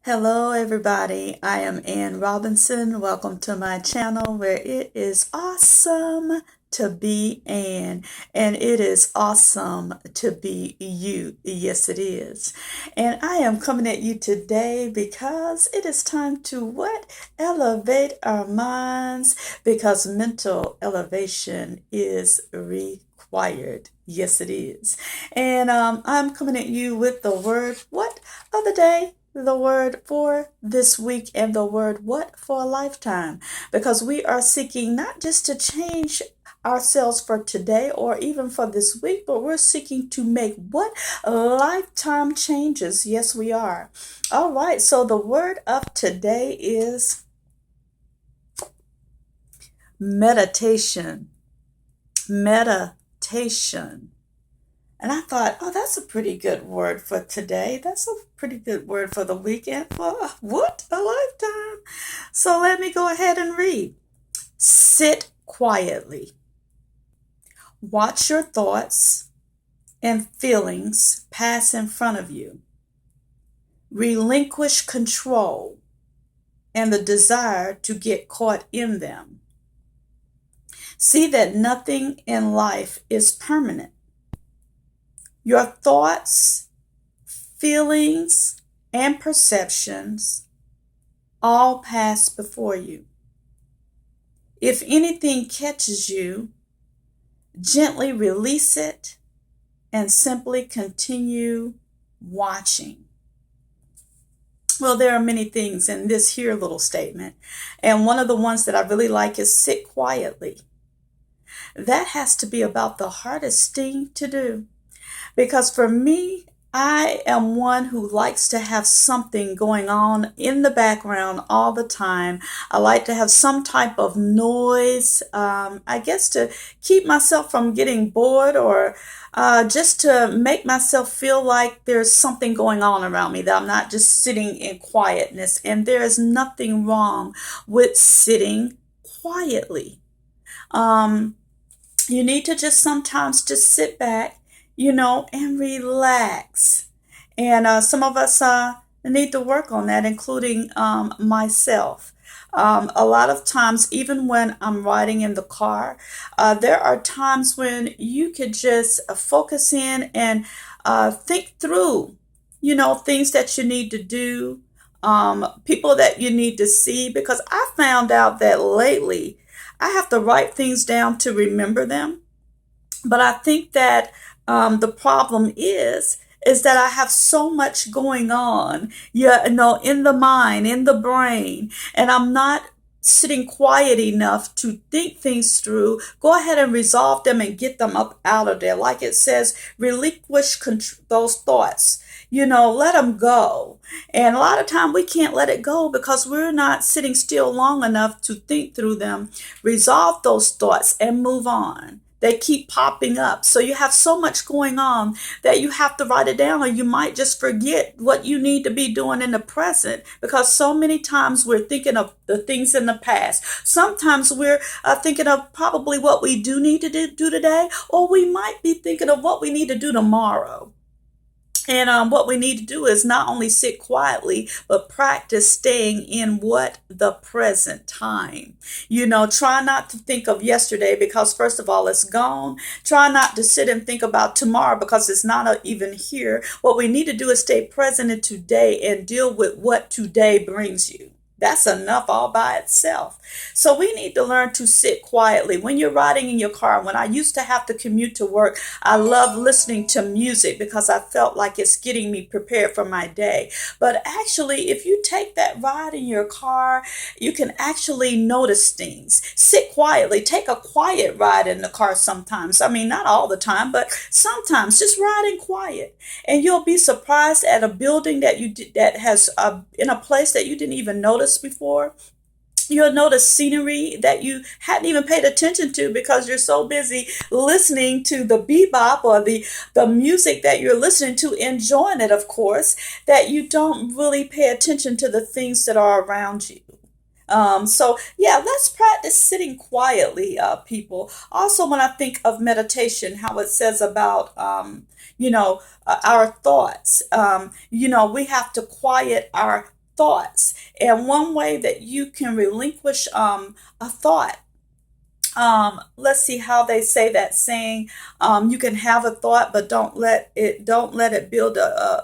Hello, everybody. I am Ann Robinson. Welcome to my channel where it is awesome to be Ann, and it is awesome to be you. Yes, it is. And I am coming at you today because it is time to what? Elevate our minds because mental elevation is required. Yes, it is. And I'm coming at you with the word what of the day, the word for this week, and the word what for a lifetime. Because we are seeking not just to change ourselves for today or even for this week, but we're seeking to make what lifetime changes. Yes, we are. All right. So the word of today is meditation. Meditation. And I thought, oh, that's a pretty good word for today. That's a pretty good word for the weekend. For what? A lifetime. So let me go ahead and read. Sit quietly. Watch your thoughts and feelings pass in front of you. Relinquish control and the desire to get caught in them. See that nothing in life is permanent. Your thoughts, feelings, and perceptions all pass before you. If anything catches you, gently release it and simply continue watching. Well, there are many things in this here little statement, and one of the ones that I really like is sit quietly. That has to be about the hardest thing to do. Because for me, I am one who likes to have something going on in the background all the time. I like to have some type of noise, I guess to keep myself from getting bored or just to make myself feel like there's something going on around me, that I'm not just sitting in quietness. And there is nothing wrong with sitting quietly. Um, you need to just sometimes just sit back, and relax. And some of us need to work on that, including myself. A lot of times, even when I'm riding in the car, there are times when you could just focus in and think through, things that you need to do, people that you need to see. Because I found out that lately I have to write things down to remember them. But I think that the problem is that I have so much going on, in the mind, in the brain, and I'm not sitting quiet enough to think things through, go ahead and resolve them and get them up out of there. Like it says, relinquish those thoughts. Let them go. And a lot of time we can't let it go because we're not sitting still long enough to think through them, resolve those thoughts, and move on. They keep popping up. So you have so much going on that you have to write it down, or you might just forget what you need to be doing in the present, because so many times we're thinking of the things in the past. Sometimes we're thinking of probably what we do need to do today, or we might be thinking of what we need to do tomorrow. And what we need to do is not only sit quietly, but practice staying in what? The present time. Try not to think of yesterday because, first of all, it's gone. Try not to sit and think about tomorrow because it's not even here. What we need to do is stay present in today and deal with what today brings you. That's enough all by itself. So we need to learn to sit quietly. When you're riding in your car, when I used to have to commute to work, I love listening to music because I felt like it's getting me prepared for my day. But actually, if you take that ride in your car, you can actually notice things. Sit quietly. Take a quiet ride in the car sometimes. I mean, not all the time, but sometimes just riding quiet. And you'll be surprised at a building that has in a place that you didn't even notice before. You'll notice scenery that you hadn't even paid attention to because you're so busy listening to the bebop or the music that you're listening to, enjoying it, of course, that you don't really pay attention to the things that are around you. So yeah, let's practice sitting quietly, people. Also, when I think of meditation, how it says about, our thoughts, we have to quiet our thoughts. And one way that you can relinquish a thought, let's see how they say that saying. You can have a thought, but don't let it build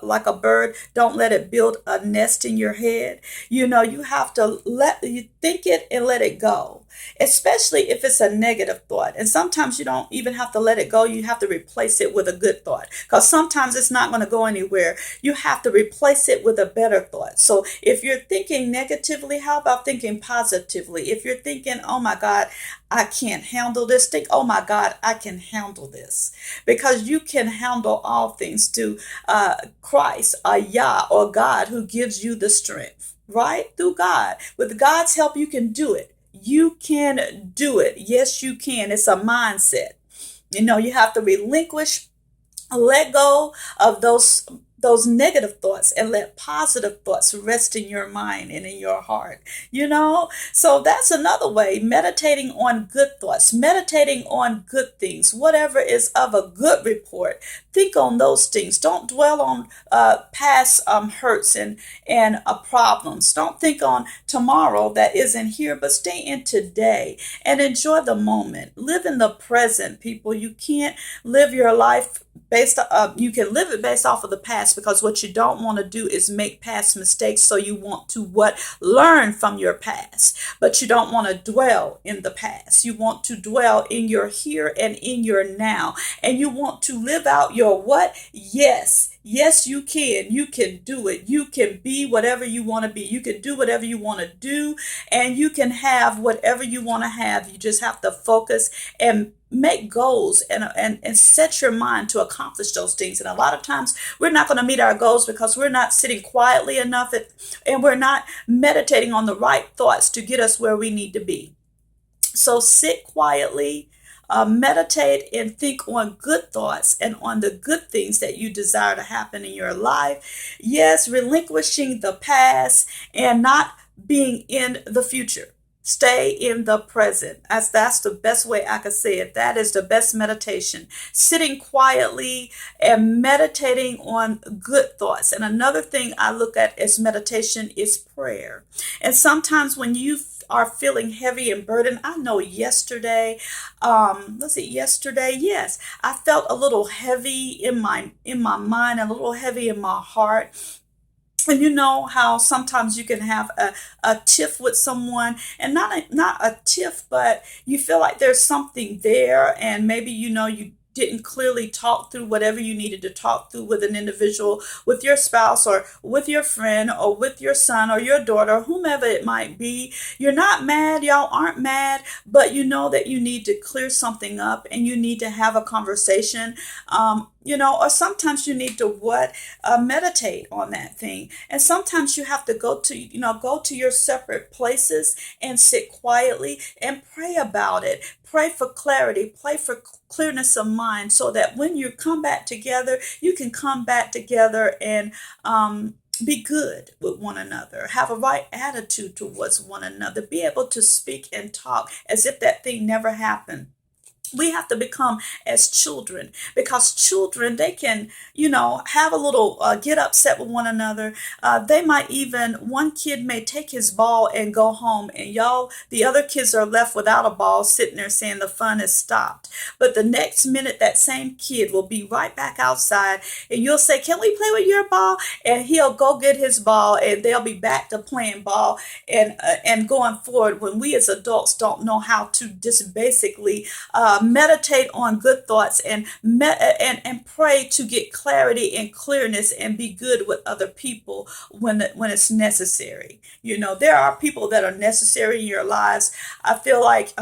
like a bird, don't let it build a nest in your head. You have to let you think it and let it go, especially if it's a negative thought. And sometimes you don't even have to let it go, you have to replace it with a good thought, because sometimes it's not going to go anywhere. You have to replace it with a better thought. So if you're thinking negatively, how about thinking positively? If you're thinking, oh my God, I can't handle this, think, oh my God, I can handle this. Because you can handle all things through Christ, Yah, or God, who gives you the strength, right? Through God. With God's help, you can do it. You can do it. Yes, you can. It's a mindset. You have to relinquish, let go of those negative thoughts and let positive thoughts rest in your mind and in your heart. So that's another way, meditating on good thoughts, meditating on good things, whatever is of a good report. Think on those things. Don't dwell on past hurts and problems. Don't think on tomorrow that isn't here, but stay in today and enjoy the moment. Live in the present, people. You can't live your life you can live it based off of the past, because what you don't want to do is make past mistakes. So you want to learn from your past, but you don't want to dwell in the past. You want to dwell in your here and in your now, and you want to live out your what? Yes, you can. You can do it. You can be whatever you want to be. You can do whatever you want to do, and you can have whatever you want to have. You just have to focus and make goals and set your mind to accomplish those things. And a lot of times we're not going to meet our goals because we're not sitting quietly enough and we're not meditating on the right thoughts to get us where we need to be. So sit quietly, meditate, and think on good thoughts and on the good things that you desire to happen in your life. Yes, relinquishing the past and not being in the future. Stay in the present. That's the best way I could say it. That is the best meditation. Sitting quietly and meditating on good thoughts. And another thing I look at as meditation is prayer. And sometimes when you are feeling heavy and burdened, I know yesterday, yes, I felt a little heavy in my mind, a little heavy in my heart. And you know how sometimes you can have a tiff with someone, and not a tiff, but you feel like there's something there, and maybe you didn't clearly talk through whatever you needed to talk through with an individual, with your spouse or with your friend or with your son or your daughter, whomever it might be. You're not mad, y'all aren't mad, but you know that you need to clear something up and you need to have a conversation. Or sometimes you need to meditate on that thing. And sometimes you have to go to your separate places and sit quietly and pray about it. Pray for clarity, pray for clearness of mind, so that when you come back together, you can come back together and be good with one another, have a right attitude towards one another, be able to speak and talk as if that thing never happened. We have to become as children, because children, they can, have a little, get upset with one another. They might even, one kid may take his ball and go home, and the other kids are left without a ball, sitting there saying the fun has stopped. But the next minute, that same kid will be right back outside, and you'll say, can we play with your ball? And he'll go get his ball, and they'll be back to playing ball and going forward, when we as adults don't know how to just basically meditate on good thoughts and pray to get clarity and clearness and be good with other people when it's necessary. There are people that are necessary in your lives. I feel like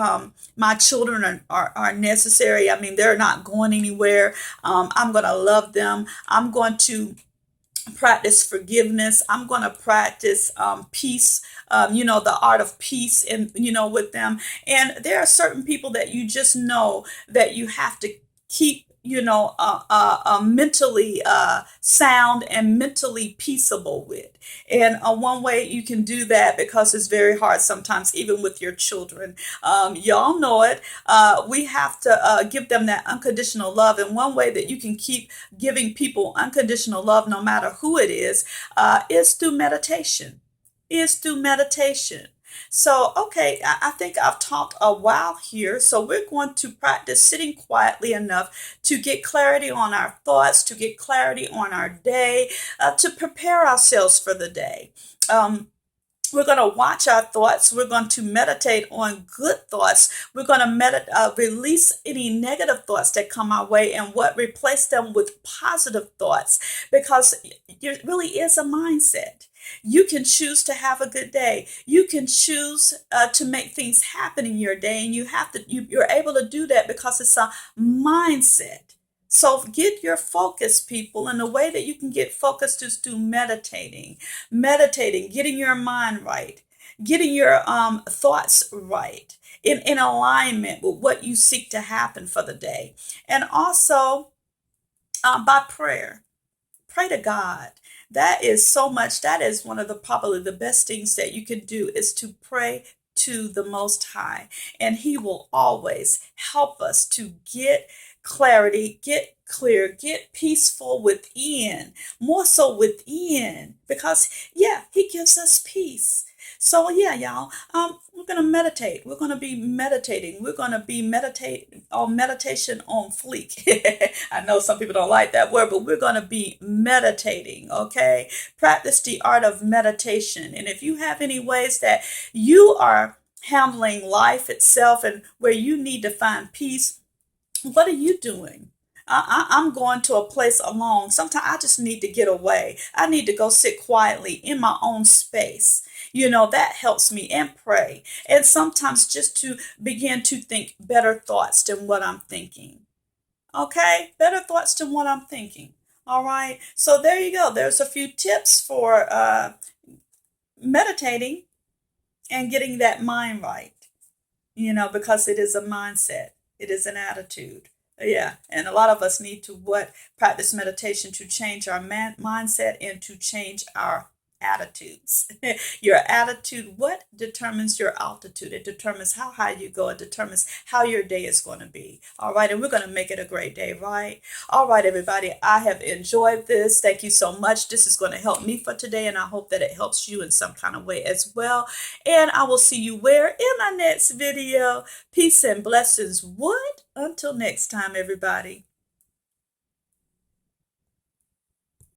my children are necessary. I mean, they're not going anywhere. I'm going to love them. I'm going to practice forgiveness. I'm going to practice peace, the art of peace, and, with them. And there are certain people that you just know that you have to keep, mentally sound and mentally peaceable with. And one way you can do that, because it's very hard sometimes, even with your children, y'all know it, we have to give them that unconditional love. And one way that you can keep giving people unconditional love, no matter who it is through meditation. is through meditation. So, okay, I think I've talked a while here. So, we're going to practice sitting quietly enough to get clarity on our thoughts, to get clarity on our day, to prepare ourselves for the day. Um, we're going to watch our thoughts. We're going to meditate on good thoughts. We're going to release any negative thoughts that come our way and replace them with positive thoughts, because it really is a mindset. You can choose to have a good day. You can choose to make things happen in your day, and you're able to do that because it's a mindset. So get your focus, people, and the way that you can get focused is through meditating, getting your mind right, getting your thoughts right, in alignment with what you seek to happen for the day. And also by prayer. Pray to God. That is so much. That is one of the probably the best things that you can do, is to pray to the Most High, and He will always help us to get clarity, get clear, get peaceful within, more so within, because yeah, He gives us peace. So yeah, y'all, we're gonna meditate. We're gonna be meditating. We're gonna be meditation on fleek. I know some people don't like that word, but we're gonna be meditating. Okay, practice the art of meditation. And if you have any ways that you are handling life itself and where you need to find peace, what are you doing? I'm going to a place alone. Sometimes I just need to get away. I need to go sit quietly in my own space. That helps me, and pray. And sometimes just to begin to think better thoughts than what I'm thinking. Okay? Better thoughts than what I'm thinking. All right. So there you go. There's a few tips for meditating and getting that mind right, because it is a mindset, it is an attitude. Yeah, and a lot of us need to practice meditation to change our mindset and to change our attitudes. Your attitude, what determines your altitude? It determines how high you go. It determines how your day is going to be. All right, and we're going to make it a great day, right? All right, everybody, I have enjoyed this. Thank you so much. This is going to help me for today, and I hope that it helps you in some kind of way as well. And I will see you in my next video. Peace and blessings. Until next time, everybody.